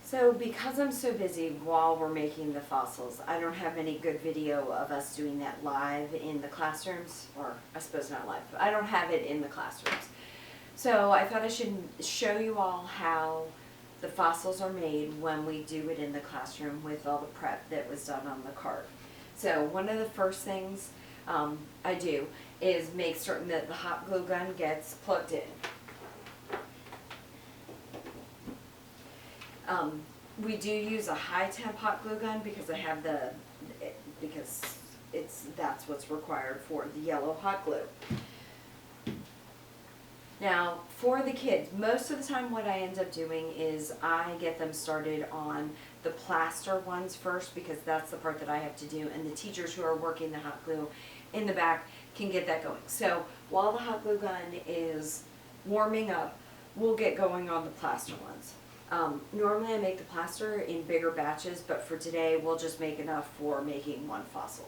So because I'm so busy while we're making the fossils, I don't have any good video of us doing that live in the classrooms, or I suppose not live, but I don't have it in the classrooms. So I thought I should show you all how the fossils are made when we do it in the classroom with all the prep that was done on the cart. So one of the first things I do is make certain that the hot glue gun gets plugged in. We do use a high temp hot glue gun because I have that's what's required for the yellow hot glue. Now, for the kids, most of the time what I end up doing is I get them started on the plaster ones first because that's the part that I have to do, and the teachers who are working the hot glue in the back can get that going. So while the hot glue gun is warming up, we'll get going on the plaster ones. Normally I make the plaster in bigger batches, but for today we'll just make enough for making one fossil.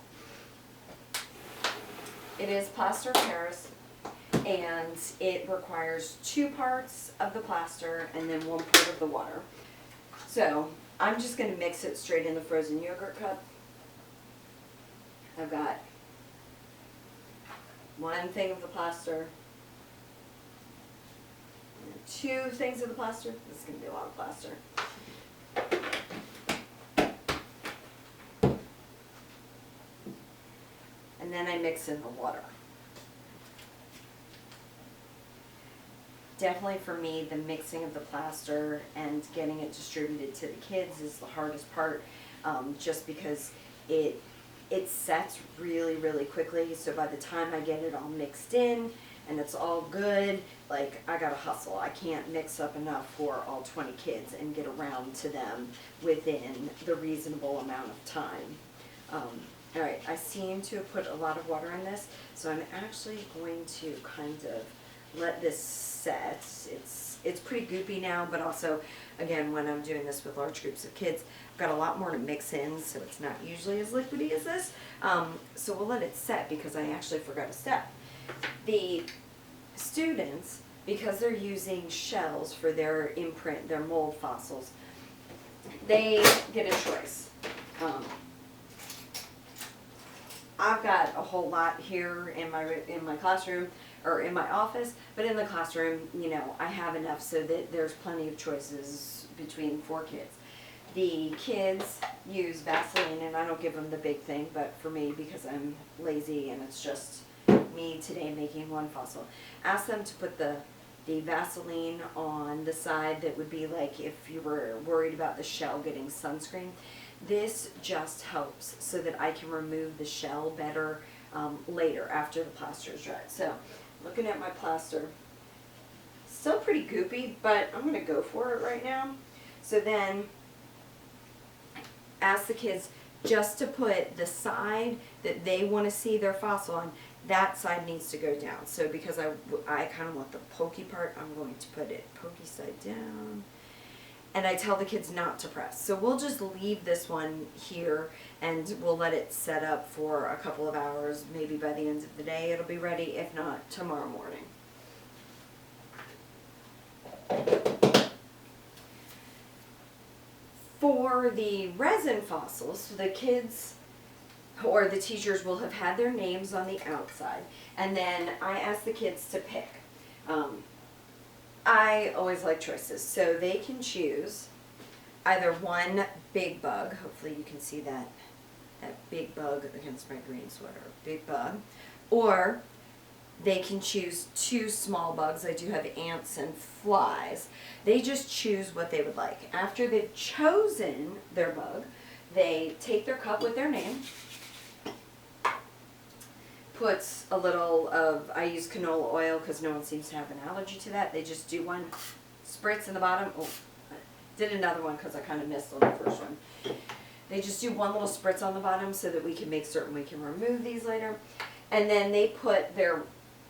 It is plaster Paris, and it requires 2 parts of the plaster and then 1 part of the water. So I'm just going to mix it straight in the frozen yogurt cup. I've got 1 thing of the plaster, 2 things of the plaster. This is going to be a lot of plaster. And then I mix in the water. Definitely for me, the mixing of the plaster and getting it distributed to the kids is the hardest part, just because it sets really, really quickly. So by the time I get it all mixed in and it's all good, like, I gotta hustle. I can't mix up enough for all 20 kids and get around to them within the reasonable amount of time. All right, I seem to have put a lot of water in this, so I'm actually going to kind of let this set. It's pretty goopy now, but also, again, when I'm doing this with large groups of kids, I've got a lot more to mix in, so it's not usually as liquidy as this. So we'll let it set because I actually forgot a step. The students, because they're using shells for their imprint, their mold fossils, they get a choice. I've got a whole lot here in my classroom, or in my office, but in the classroom, you know, I have enough so that there's plenty of choices between 4 kids. The kids use Vaseline, and I don't give them the big thing, but for me, because I'm lazy and it's just me today making 1 fossil, ask them to put the Vaseline on the side that would be like if you were worried about the shell getting sunscreen. This just helps so that I can remove the shell better later after the plaster is dried. So, looking at my plaster, still pretty goopy, but I'm going to go for it right now. So then, ask the kids just to put the side that they want to see their fossil on, that side needs to go down. So because I kind of want the pokey part, I'm going to put it pokey side down. And I tell the kids not to press. So we'll just leave this one here and we'll let it set up for a couple of hours. Maybe by the end of the day it'll be ready, if not tomorrow morning. For the resin fossils, the kids or the teachers will have had their names on the outside, and then I ask the kids to pick. I always like choices, so they can choose either 1 big bug, hopefully you can see that big bug against my green sweater, big bug, or they can choose 2 small bugs. I do have ants and flies. They just choose what they would like. After they've chosen their bug, they take their cup with their name, puts a little of, I use canola oil because no one seems to have an allergy to that. They just do 1 spritz in the bottom. Oh, I did another one because I kind of missed on the first one. They just do 1 little spritz on the bottom so that we can make certain we can remove these later. And then they put their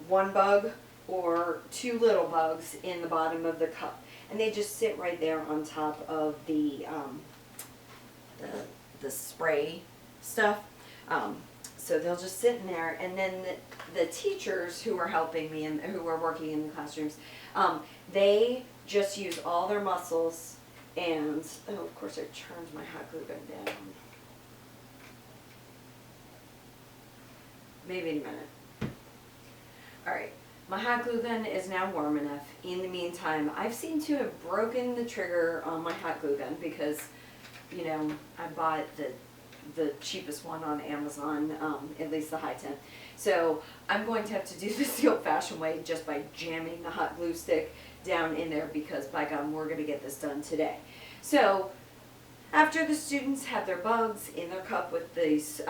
1 bug or 2 little bugs in the bottom of the cup. And they just sit right there on top of the spray stuff. So they'll just sit in there, and then the teachers who are helping me and who are working in the classrooms, they just use all their muscles And, oh, of course I turned my hot glue gun down. Maybe in a minute. Alright, my hot glue gun is now warm enough. In the meantime, I've seemed to have broken the trigger on my hot glue gun because, you know, I bought the cheapest one on Amazon, at least the high temp. So I'm going to have to do this the old-fashioned way, just by jamming the hot glue stick down in there, because by God, we're going to get this done today. So after the students have their bugs in their cup with these,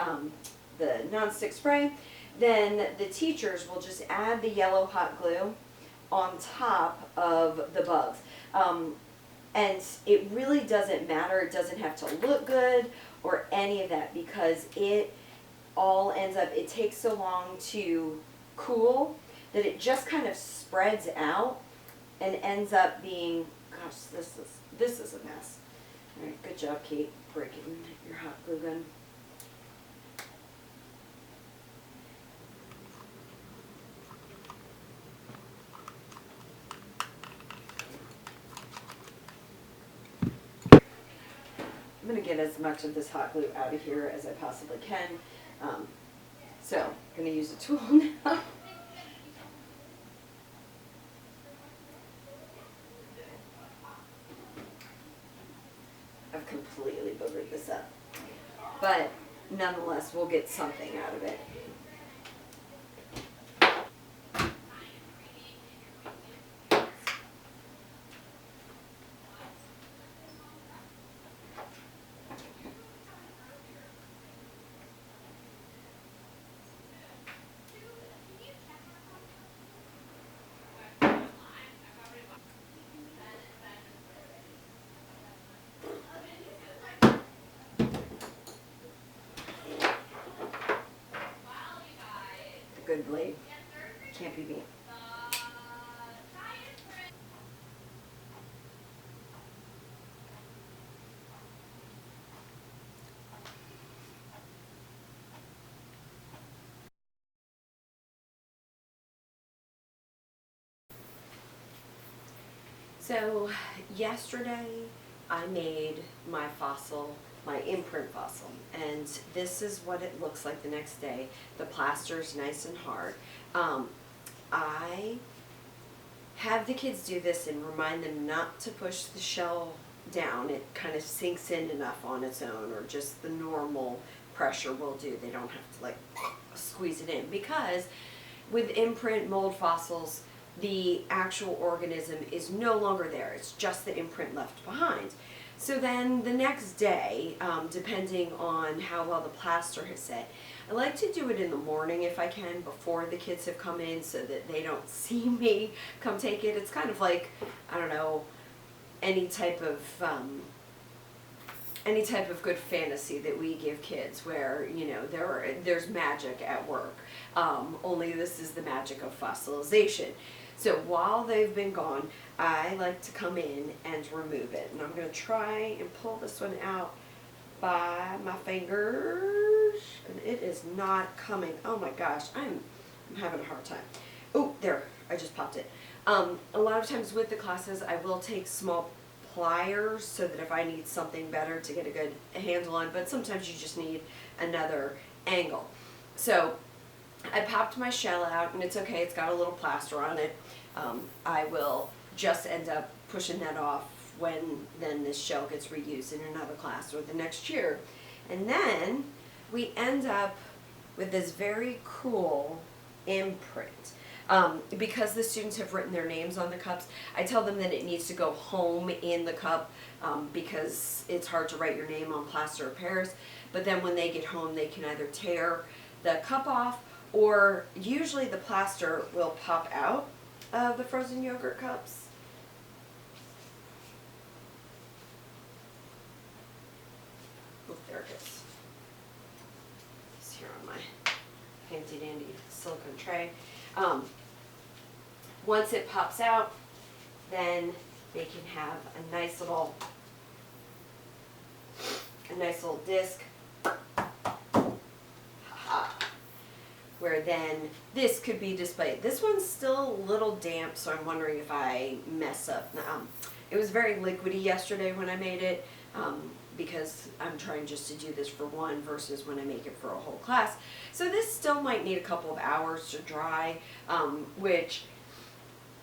the nonstick spray, then the teachers will just add the yellow hot glue on top of the bugs. And it really doesn't matter. It doesn't have to look good or any of that, because it all ends up, it takes so long to cool that it just kind of spreads out and ends up being, gosh, this is a mess. All right, good job, Kate, breaking your hot glue gun. I'm going to get as much of this hot glue out of here as I possibly can. So I'm going to use a tool now. I've completely boogered this up. But nonetheless, we'll get something out of it. Good blade. Can't be beat. So yesterday I made my fossil, my imprint fossil, and this is what it looks like the next day. The plaster's nice and hard. I have the kids do this and remind them not to push the shell down. It kind of sinks in enough on its own, or just the normal pressure will do. They don't have to like squeeze it in, because with imprint mold fossils, the actual organism is no longer there. It's just the imprint left behind. So then the next day, depending on how well the plaster has set, I like to do it in the morning if I can, before the kids have come in, so that they don't see me come take it. It's kind of like, I don't know, any type of good fantasy that we give kids, where, you know, there's magic at work. Only this is the magic of fossilization. So while they've been gone, I like to come in and remove it. And I'm going to try and pull this one out by my fingers. And it is not coming. Oh my gosh, I'm having a hard time. Oh, there, I just popped it. A lot of times with the classes, I will take small pliers, so that if I need something better to get a good handle on, but sometimes you just need another angle. So I popped my shell out, and it's okay, it's got a little plaster on it. I will just end up pushing that off when then this shell gets reused in another class or the next year. And then we end up with this very cool imprint. Because the students have written their names on the cups, I tell them that it needs to go home in the cup, because it's hard to write your name on plaster of Paris. But then when they get home, they can either tear the cup off, or usually the plaster will pop out of the frozen yogurt cups. Oh, there it is. It's here on my handy dandy silicone tray. Once it pops out, then they can have a nice little disc. Where then this could be displayed. This one's still a little damp, so I'm wondering if I mess up. It was very liquidy yesterday when I made it, because I'm trying just to do this for one versus when I make it for a whole class. So this still might need a couple of hours to dry, which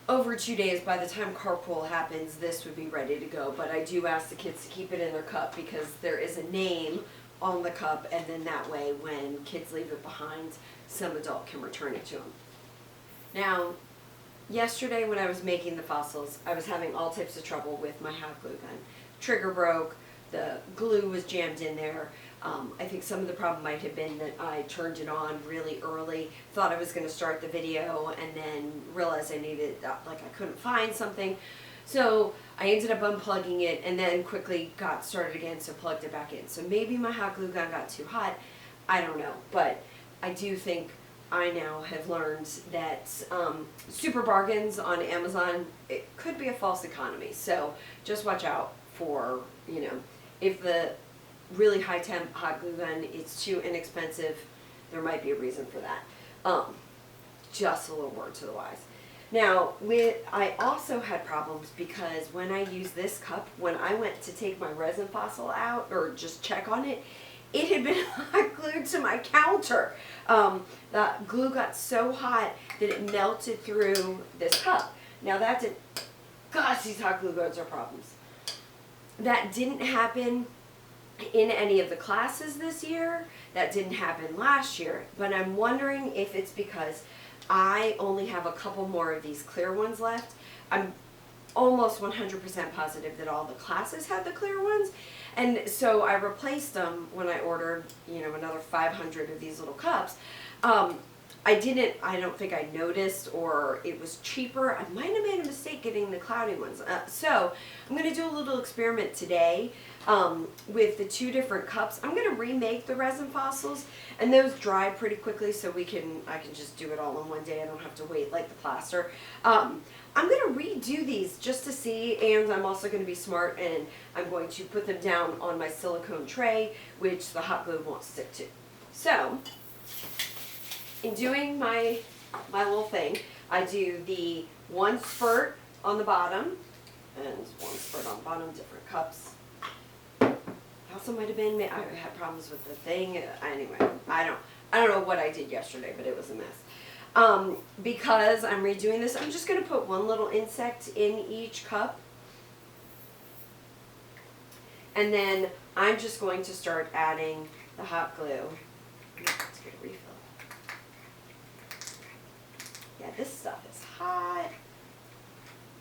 over 2 days, by the time carpool happens, this would be ready to go. But I do ask the kids to keep it in their cup because there is a name on the cup, and then that way when kids leave it behind, some adult can return it to them. Now, yesterday when I was making the fossils, I was having all types of trouble with my hot glue gun. Trigger broke, the glue was jammed in there. I think some of the problem might have been that I turned it on really early, thought I was going to start the video, and then realized I needed, like I couldn't find something. So I ended up unplugging it and then quickly got started again, so plugged it back in. So maybe my hot glue gun got too hot, I don't know. But I do think I now have learned that super bargains on Amazon, it could be a false economy. So just watch out for, you know, if the really high temp hot glue gun is too inexpensive, there might be a reason for that. Just a little word to the wise. Now, I also had problems because when I used this cup, when I went to take my resin fossil out or just check on it, it had been hot glued to my counter. The glue got so hot that it melted through this cup. Now that did, gosh, these hot glue guns are problems. That didn't happen in any of the classes this year. That didn't happen last year, but I'm wondering if it's because I only have a couple more of these clear ones left. I'm almost 100% positive that all the classes have the clear ones, and so I replaced them when I ordered, you know, another 500 of these little cups. I don't think I noticed, or it was cheaper. I might have made a mistake getting the cloudy ones. So I'm going to do a little experiment today with the two different cups. I'm going to remake the resin fossils, and those dry pretty quickly, so I can just do it all in one day. I don't have to wait like the plaster. I'm going to redo these just to see, and I'm also going to be smart, and I'm going to put them down on my silicone tray, which the hot glue won't stick to. So, in doing my little thing, I do the one spurt on the bottom, and one spurt on the bottom, different cups. Also might have been, I had problems with the thing. Anyway, I don't know what I did yesterday, but it was a mess. Because I'm redoing this, I'm just going to put one little insect in each cup. And then I'm just going to start adding the hot glue. Let's get a refill. Yeah, this stuff is hot.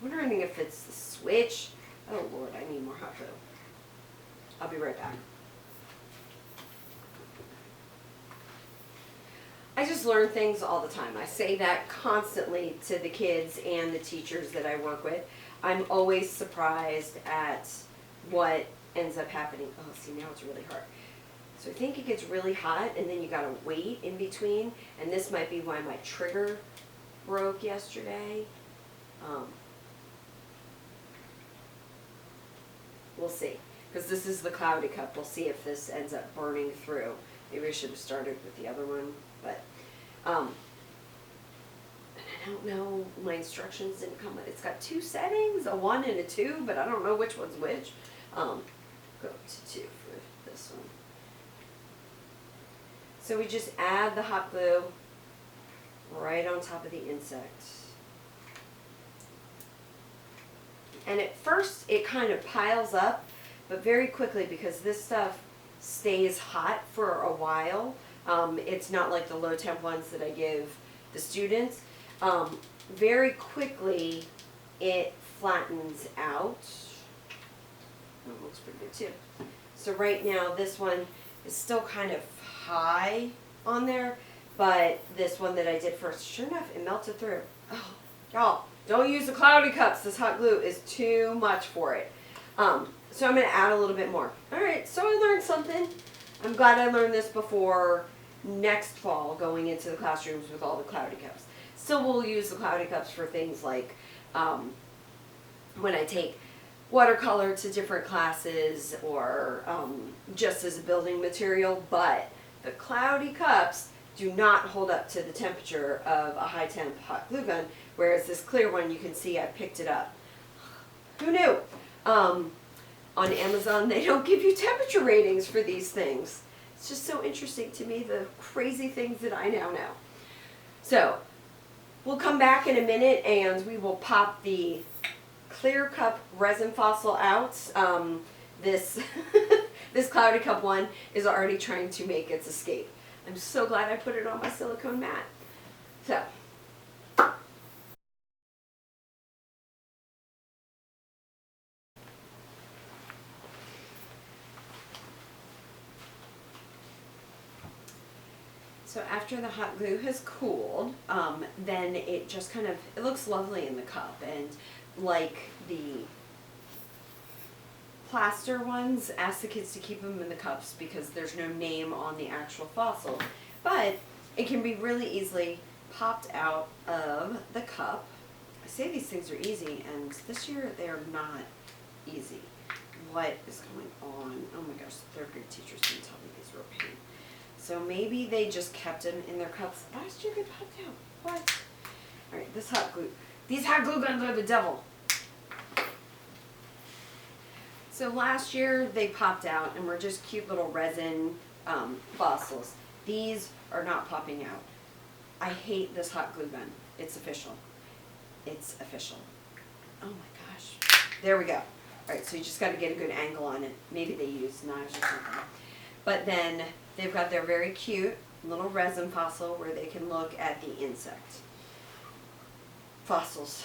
I'm wondering if it's the switch. Oh Lord, I need more hot glue. I'll be right back. I just learn things all the time. I say that constantly to the kids and the teachers that I work with. I'm always surprised at what ends up happening. Oh, see, now it's really hard. So I think it gets really hot, and then you gotta wait in between, and this might be why my trigger broke yesterday. We'll see, because this is the cloudy cup. We'll see if this ends up burning through. Maybe I should have started with the other one, but I don't know. My instructions didn't come with. It's got two settings, a 1 and a 2, but I don't know which one's which. Go to 2 for this one. So we just add the hot glue right on top of the insect. And at first it kind of piles up, but very quickly, because this stuff stays hot for a while, it's not like the low temp ones that I give the students. Very quickly it flattens out. Oh, it looks pretty good too. So right now this one is still kind of high on there, but this one that I did first, sure enough, it melted through. Oh, y'all, don't use the cloudy cups. This hot glue is too much for it. So I'm going to add a little bit more. All right, so I learned something. I'm glad I learned this before next fall going into the classrooms with all the cloudy cups. Still, we'll use the cloudy cups for things like when I take watercolor to different classes, or just as a building material, but the cloudy cups do not hold up to the temperature of a high temp hot glue gun, whereas this clear one, you can see I picked it up. Who knew? On Amazon, they don't give you temperature ratings for these things. It's just so interesting to me, the crazy things that I now know. So, we'll come back in a minute and we will pop the clear cup resin fossil out. This this cloudy cup one is already trying to make its escape. I'm so glad I put it on my silicone mat. So, after the hot glue has cooled, then it just kind of, it looks lovely in the cup. And like the plaster ones, ask the kids to keep them in the cups because there's no name on the actual fossil. But it can be really easily popped out of the cup. I say these things are easy, and this year they are not easy. What is going on? Oh my gosh, third grade teachers didn't tell me these were a pain. So maybe they just kept them in their cups. Last year they popped out. What? Alright, this hot glue. These hot glue guns are the devil. So last year they popped out and were just cute little resin fossils. These are not popping out. I hate this hot glue gun. It's official. It's official. Oh my gosh. There we go. Alright, so you just got to get a good angle on it. Maybe they use knives or something. But then they've got their very cute little resin fossil where they can look at the insect. Fossils.